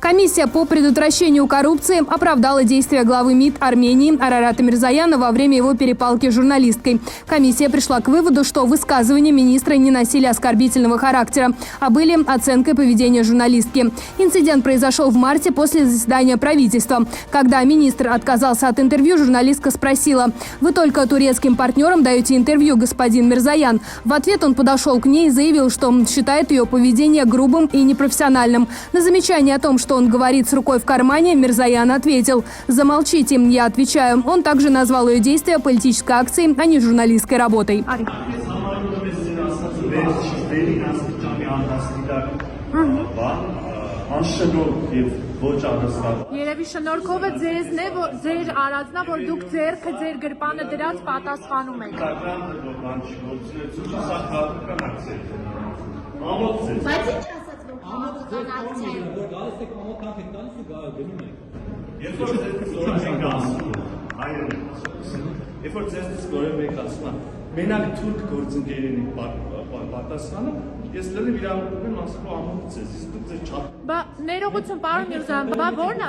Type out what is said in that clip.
Комиссия по предотвращению коррупции оправдала действия главы МИД Армении Арарата Мирзояна во время его перепалки с журналисткой. Комиссия пришла к выводу, что высказывания министра не носили оскорбительного характера, а были оценкой поведения журналистки. Инцидент произошел в марте после заседания правительства. Когда министр отказался от интервью, журналистка спросила: «Вы только турецким партнерам даете интервью, господин Мирзоян?» В ответ он подошел к ней и заявил, что считает ее поведение грубым и непрофессиональным. На замечание о том, что он говорит с рукой в кармане, Мирзоян ответил: «Замолчите, я отвечаю». Он также назвал ее действия политической акцией, а не журналистской работой. Երևի շնորհքովը ձեզն է, որ ձեր արածնա, որ դուք ձերքը ձեր գրպանը դրած պատասխանում եք։ Բայց ինչ ասաց, որ համապատասխան ակցիա է։ Գալիս եք համոթանք եք տալիս ու գնում եք։ Երբ որ ձեզ գորեմ եք ասում, մենակ թուրք գործընկերին պատասխանը, ես լրիվ իրավունք եմ ասելու ամոթ ձեզ, իսկ դուք ձեր չափ։ Բա ներողություն, պարոն Միրզոյան, բա ո՞րն է։